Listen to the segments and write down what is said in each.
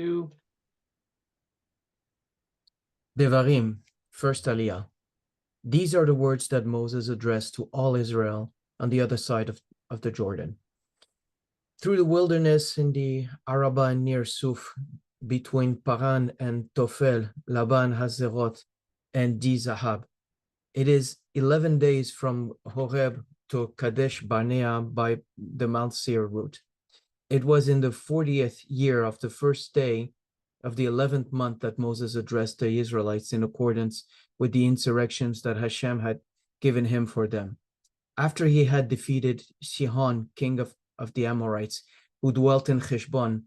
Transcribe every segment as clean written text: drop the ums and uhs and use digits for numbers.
2. Devarim, first Aliyah. These are the words that Moses addressed to all Israel on the other side of the Jordan. Through the wilderness in the Arabah near Suf, between Paran and Tofel, Laban, Hazerot, and Di Zahab. It is 11 days from Horeb to Kadesh Barnea by the Mount Seir route. It was in the 40th year of the first day of the 11th month that Moses addressed the Israelites in accordance with the insurrections that Hashem had given him for them. After he had defeated Sihon, king of the Amorites, who dwelt in Heshbon,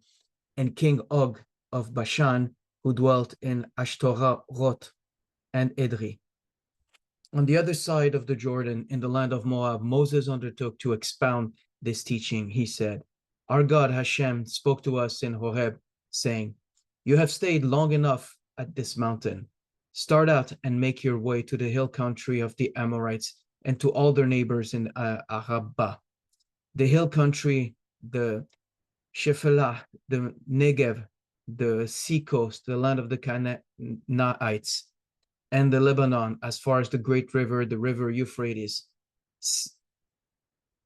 and King Og of Bashan, who dwelt in Ashtaroth and Edrei. On the other side of the Jordan, in the land of Moab, Moses undertook to expound this teaching. He said, "Our God Hashem spoke to us in Horeb, saying, 'You have stayed long enough at this mountain. Start out and make your way to the hill country of the Amorites and to all their neighbors in Arabah, the hill country, the Shephelah, the Negev, the seacoast, the land of the Canaanites, and the Lebanon, as far as the great river, the river Euphrates.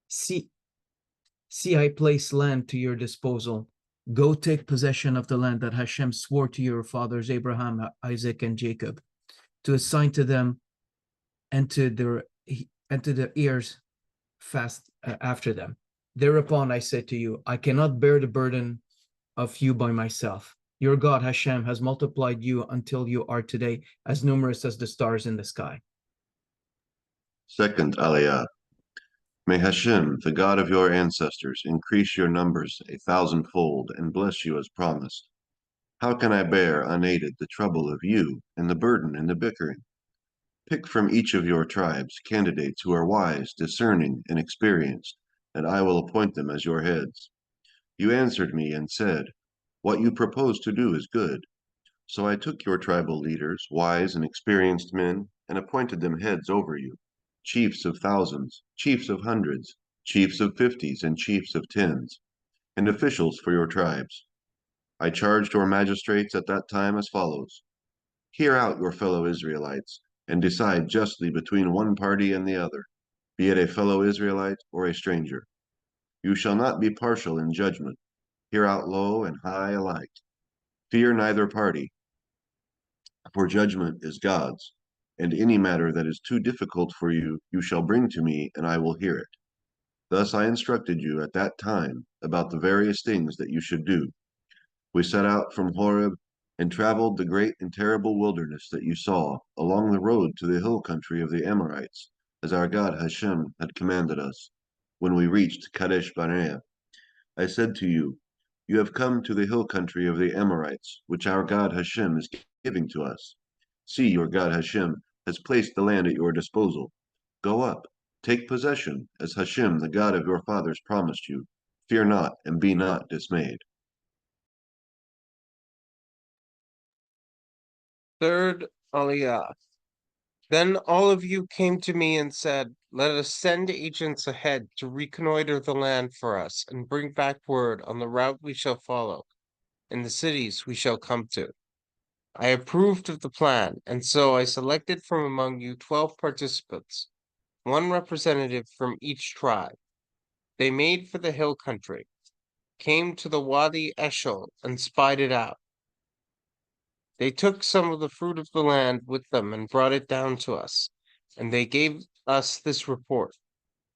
See, I place land to your disposal. Go take possession of the land that Hashem swore to your fathers, Abraham, Isaac, and Jacob, to assign to them and to their heirs fast after them. Thereupon I said to you, I cannot bear the burden of you by myself. Your God Hashem has multiplied you until you are today as numerous as the stars in the sky." Second Aliyah. May Hashem, the God of your ancestors, increase your numbers 1,000-fold and bless you as promised. How can I bear unaided the trouble of you and the burden and the bickering? Pick from each of your tribes candidates who are wise, discerning, and experienced, and I will appoint them as your heads. You answered me and said, what you propose to do is good. So I took your tribal leaders, wise and experienced men, and appointed them heads over you, chiefs of thousands, chiefs of hundreds, chiefs of 50s, and chiefs of 10s, and officials for your tribes. I charged your magistrates at that time as follows: hear out your fellow Israelites, and decide justly between one party and the other, be it a fellow Israelite or a stranger. You shall not be partial in judgment. Hear out low and high alike. Fear neither party, for judgment is God's, and any matter that is too difficult for you, you shall bring to me, and I will hear it. Thus I instructed you at that time about the various things that you should do. We set out from Horeb and traveled the great and terrible wilderness that you saw along the road to the hill country of the Amorites, as our God Hashem had commanded us. When we reached Kadesh Barnea, I said to you, you have come to the hill country of the Amorites, which our God Hashem is giving to us. See, your God Hashem has placed the land at your disposal. Go up, take possession, as Hashem, the God of your fathers, promised you. Fear not, and be not dismayed. Third Aliyah. Then all of you came to me and said, let us send agents ahead to reconnoiter the land for us and bring back word on the route we shall follow and the cities we shall come to. I approved of the plan, and so I selected from among you 12 participants, one representative from each tribe. They made for the hill country, came to the Wadi Eshel, and spied it out. They took some of the fruit of the land with them and brought it down to us, and they gave us this report.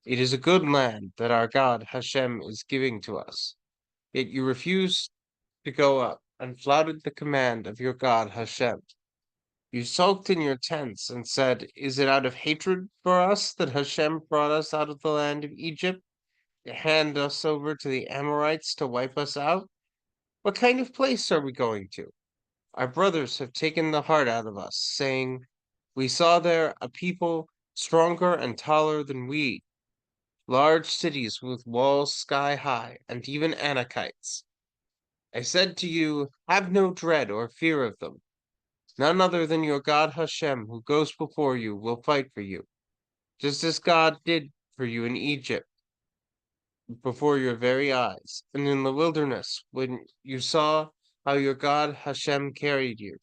It is a good land that our God Hashem is giving to us. Yet you refused to go up and flouted the command of your God Hashem. You sulked in your tents and said, is it out of hatred for us that Hashem brought us out of the land of Egypt to hand us over to the Amorites to wipe us out? What kind of place are we going to? Our brothers have taken the heart out of us, saying, we saw there a people stronger and taller than we, large cities with walls sky high, and even Anakites. I said to you, have no dread or fear of them. None other than your God Hashem, who goes before you, will fight for you, just as God did for you in Egypt, before your very eyes, and in the wilderness, when you saw how your God Hashem carried you,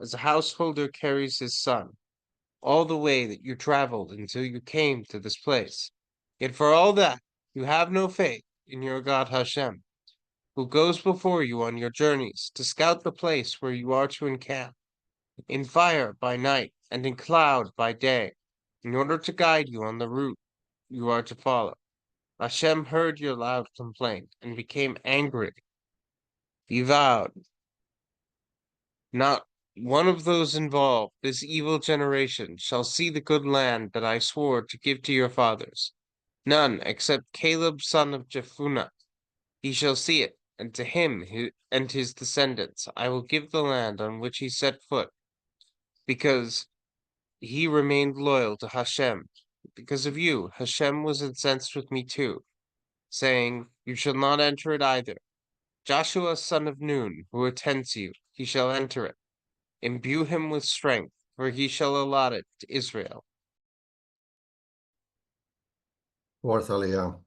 as a householder carries his son, all the way that you traveled until you came to this place. Yet for all that, you have no faith in your God Hashem, who goes before you on your journeys to scout the place where you are to encamp, in fire by night and in cloud by day, in order to guide you on the route you are to follow. Hashem heard your loud complaint and became angry. He vowed, not one of those involved, this evil generation, shall see the good land that I swore to give to your fathers. None except Caleb son of Jephunneh. He shall see it, and to him and his descendants I will give the land on which he set foot, because he remained loyal to Hashem. Because of you, Hashem was incensed with me too, saying, you shall not enter it either. Joshua son of Nun, who attends you, he shall enter it. Imbue him with strength, for he shall allot it to Israel. Fourth Aliyah.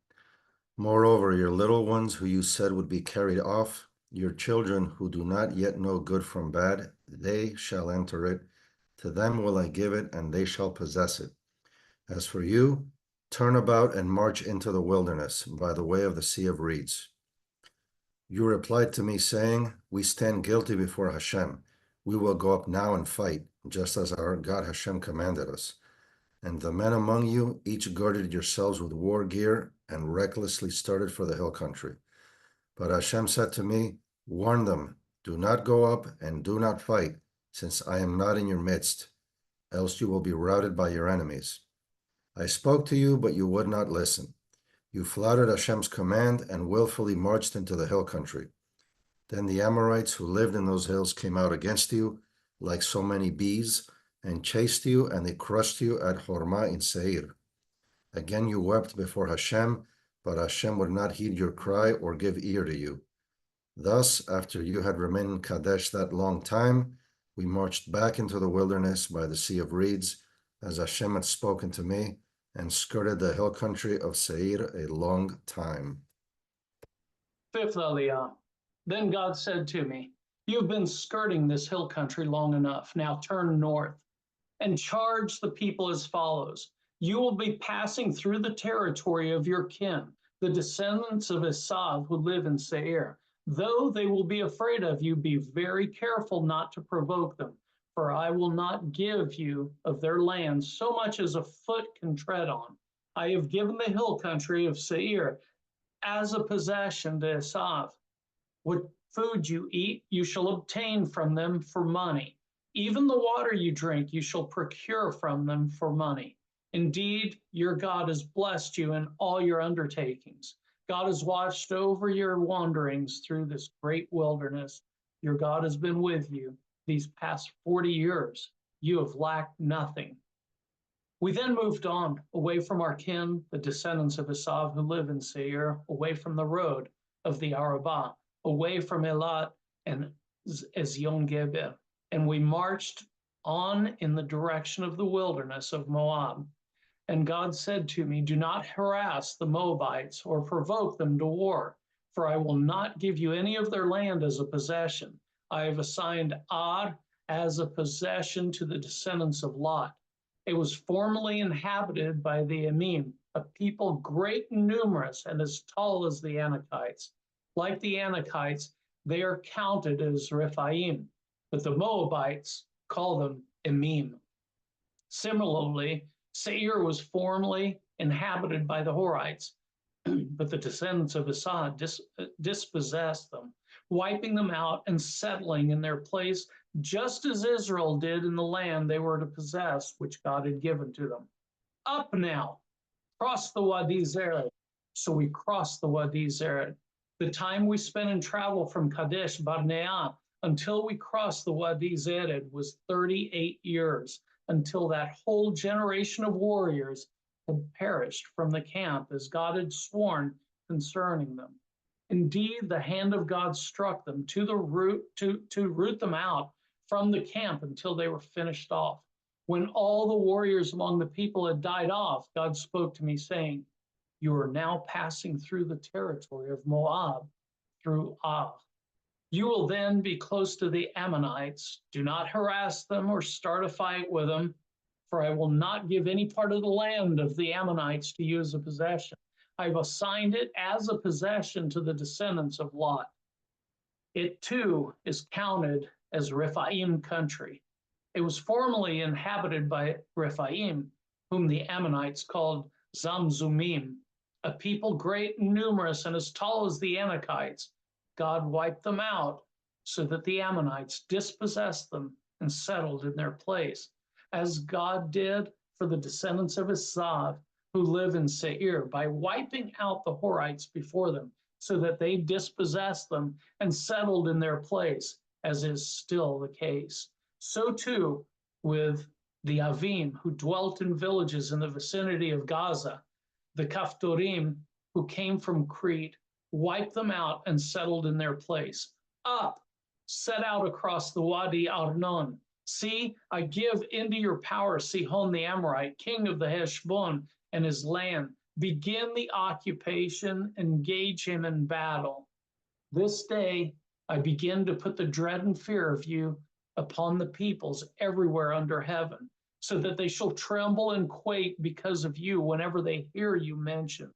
Moreover, your little ones who you said would be carried off, your children who do not yet know good from bad, they shall enter it. To them will I give it, and they shall possess it. As for you, turn about and march into the wilderness by the way of the Sea of Reeds. You replied to me, saying, we stand guilty before Hashem. We will go up now and fight, just as our God Hashem commanded us. And the men among you each girded yourselves with war gear and recklessly started for the hill country. But Hashem said to me, warn them, do not go up and do not fight, since I am not in your midst, else you will be routed by your enemies. I spoke to you, but you would not listen. You flouted Hashem's command and willfully marched into the hill country. Then the Amorites who lived in those hills came out against you like so many bees and chased you, and they crushed you at Hormah in Seir. Again you wept before Hashem, but Hashem would not heed your cry or give ear to you. Thus, after you had remained in Kadesh that long time, we marched back into the wilderness by the Sea of Reeds, as Hashem had spoken to me, and skirted the hill country of Seir a long time. Fifth Aliyah. Then God said to me, you've been skirting this hill country long enough. Now turn north and charge the people as follows. You will be passing through the territory of your kin, the descendants of Esav who live in Seir. Though they will be afraid of you, be very careful not to provoke them, for I will not give you of their land so much as a foot can tread on. I have given the hill country of Seir as a possession to Esav. What food you eat, you shall obtain from them for money. Even the water you drink, you shall procure from them for money. Indeed, your God has blessed you in all your undertakings. God has watched over your wanderings through this great wilderness. Your God has been with you these past 40 years. You have lacked nothing. We then moved on, away from our kin, the descendants of Esav who live in Seir, away from the road of the Arabah, away from Elat and Ezion-Geber, and we marched on in the direction of the wilderness of Moab. And God said to me, do not harass the Moabites or provoke them to war, for I will not give you any of their land as a possession. I have assigned Ar as a possession to the descendants of Lot. It was formerly inhabited by the Emim, a people great and numerous and as tall as the Anakites. Like the Anakites, they are counted as Rephaim, but the Moabites call them Emim. Similarly, Seir was formerly inhabited by the Horites, but the descendants of Esau dispossessed them, wiping them out and settling in their place, just as Israel did in the land they were to possess, which God had given to them. Up now, cross the Wadi Zered. So we crossed the Wadi Zered. The time we spent in travel from Kadesh Barnea until we crossed the Wadi Zered was 38 years, until that whole generation of warriors had perished from the camp as God had sworn concerning them. Indeed, the hand of God struck them to root them out from the camp until they were finished off. When all the warriors among the people had died off, God spoke to me, saying, you are now passing through the territory of Moab, through Ar. You will then be close to the Ammonites. Do not harass them or start a fight with them, for I will not give any part of the land of the Ammonites to you as a possession. I've assigned it as a possession to the descendants of Lot. It too is counted as Rephaim country. It was formerly inhabited by Rephaim, whom the Ammonites called Zamzumim, a people great and numerous and as tall as the Anakites. God wiped them out so that the Ammonites dispossessed them and settled in their place, as God did for the descendants of Esav who live in Seir by wiping out the Horites before them, so that they dispossessed them and settled in their place, as is still the case. So too with the Avim, who dwelt in villages in the vicinity of Gaza, the Kaftorim, who came from Crete, wiped them out and settled in their place. Up, set out across the Wadi Arnon. See, I give into your power Sihon the Amorite, king of the Heshbon, and his land. Begin the occupation, engage him in battle. This day I begin to put the dread and fear of you upon the peoples everywhere under heaven, so that they shall tremble and quake because of you whenever they hear you mentioned.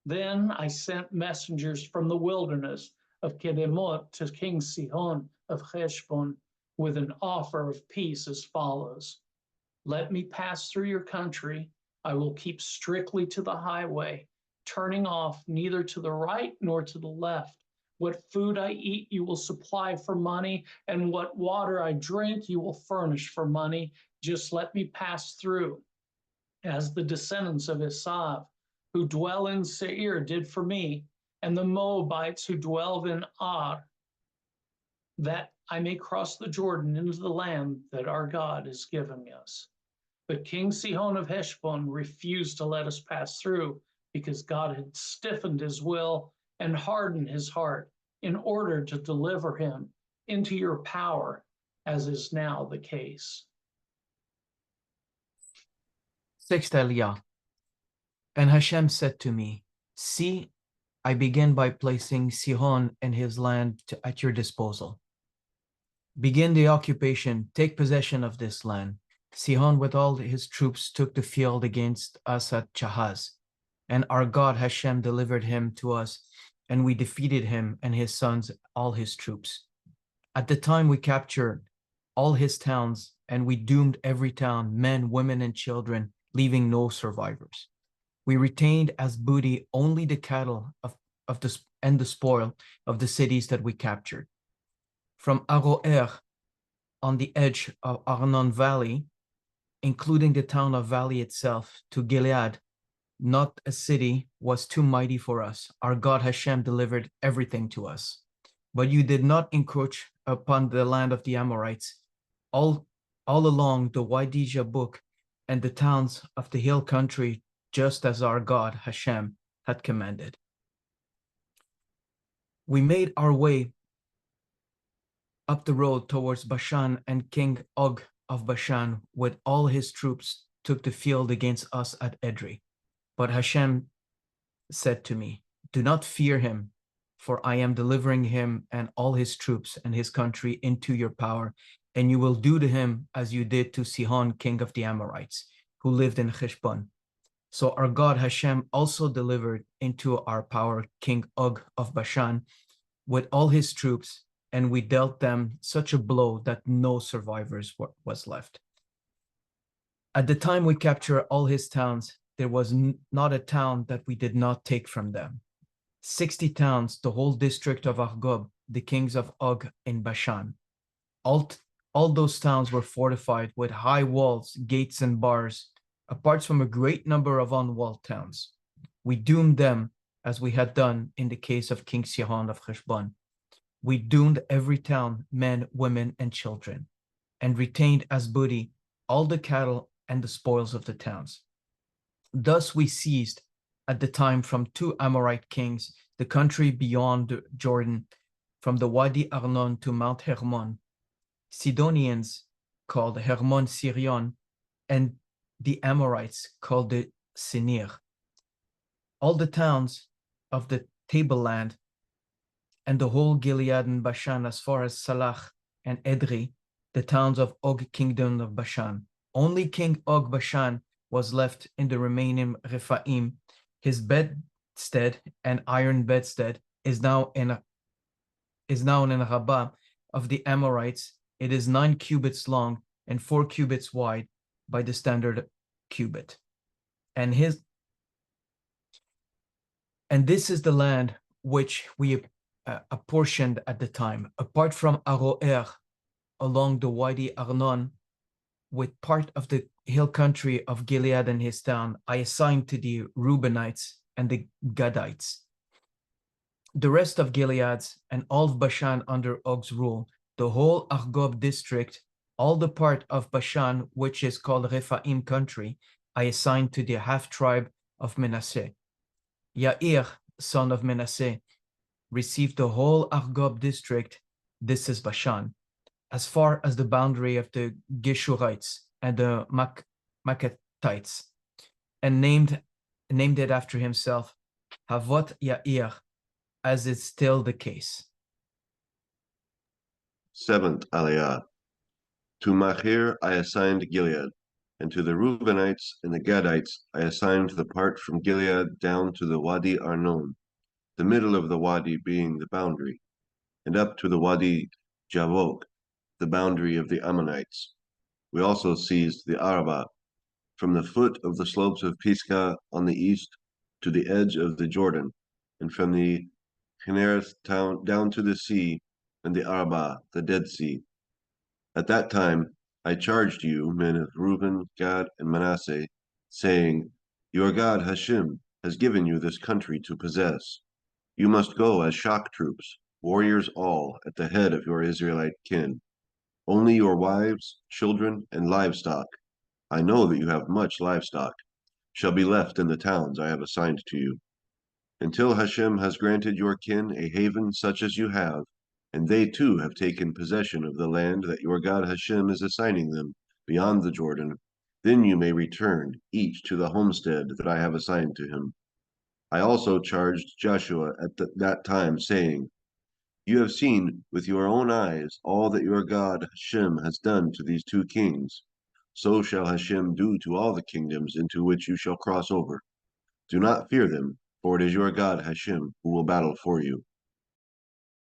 Then I sent messengers from the wilderness of Kedemot to King Sihon of Heshbon with an offer of peace as follows. Let me pass through your country. I will keep strictly to the highway, turning off neither to the right nor to the left. What food I eat, you will supply for money, and what water I drink, you will furnish for money. Just let me pass through, as the descendants of Esav, who dwell in Seir, did for me, and the Moabites who dwell in Ar, that I may cross the Jordan into the land that our God is giving us. But King Sihon of Heshbon refused to let us pass through, because God had stiffened his will and hardened his heart in order to deliver him into your power, as is now the case. Sixth Aliyah. And Hashem said to me, see, I begin by placing Sihon and his land at your disposal. Begin the occupation, take possession of this land. Sihon with all his troops took the field against us at Jahaz, and our God Hashem delivered him to us, and we defeated him and his sons, all his troops. At the time we captured all his towns, and we doomed every town, men, women, and children, leaving no survivors. We retained as booty only the cattle and the spoil of the cities that we captured. From Aroer, on the edge of Arnon Valley, including the town of Valley itself, to Gilead, not a city was too mighty for us. Our God Hashem delivered everything to us. But you did not encroach upon the land of the Amorites, all along the Wadi Jabuk and the towns of the hill country, just as our God Hashem had commanded. We made our way up the road towards Bashan, and King Og of Bashan with all his troops took the field against us at Edrei. But Hashem said to me, do not fear him, for I am delivering him and all his troops and his country into your power, and you will do to him as you did to Sihon, king of the Amorites, who lived in Heshbon. So our God Hashem also delivered into our power King Og of Bashan with all his troops, and we dealt them such a blow that no survivors was left. At the time we captured all his towns, there was not a town that we did not take from them. 60 towns, the whole district of Argob, the kings of Og in Bashan. All those towns were fortified with high walls, gates, and bars, apart from a great number of unwalled towns. We doomed them as we had done in the case of King Sihon of Heshbon. We doomed every town, men, women, and children, and retained as booty all the cattle and the spoils of the towns. Thus we seized at the time from 2 Amorite kings the country beyond the Jordan, from the Wadi Arnon to Mount Hermon, Sidonians called Hermon Sirion, and the Amorites called the Sinir. All the towns of the tableland and the whole Gilead and Bashan as far as Salach and Edrei, the towns of Og kingdom of Bashan. Only King Og Bashan was left in the remaining Rephaim. His bedstead and iron bedstead is now in Rabbah of the Amorites. It is 9 cubits long and 4 cubits wide by the standard cubit. And this is the land which we apportioned at the time, apart from Aroer along the Wadi Arnon, with part of the hill country of Gilead and his town, I assigned to the Reubenites and the Gadites. The rest of Gilead and all of Bashan under Og's rule, the whole Argob district, all the part of Bashan which is called Rephaim country, I assigned to the half-tribe of Manasseh. Yair, son of Manasseh, received the whole Argob district, this is Bashan, as far as the boundary of the Geshurites and the Maccathites, and named it after himself, Havot Yair, as is still the case. 7th Aliyah. To Machir I assigned Gilead, and to the Reubenites and the Gadites I assigned the part from Gilead down to the Wadi Arnon, the middle of the wadi being the boundary, and up to the Wadi Javok, the boundary of the Ammonites. We also seized the Arabah, from the foot of the slopes of Pisgah on the east to the edge of the Jordan, and from the Kinnereth town down to the sea, and the Arabah, the Dead Sea. At that time I charged you, men of Reuben, Gad, and Manasseh, saying, Your God Hashem has given you this country to possess. You must go as shock troops, warriors all, at the head of your Israelite kin. Only your wives, children, and livestock, I know that you have much livestock, shall be left in the towns I have assigned to you. Until Hashem has granted your kin a haven such as you have, and they too have taken possession of the land that your God Hashem is assigning them beyond the Jordan, then you may return, each to the homestead that I have assigned to him. I also charged Joshua at that time, saying, You have seen with your own eyes all that your God Hashem has done to these 2 kings. So shall Hashem do to all the kingdoms into which you shall cross over. Do not fear them, for it is your God Hashem who will battle for you.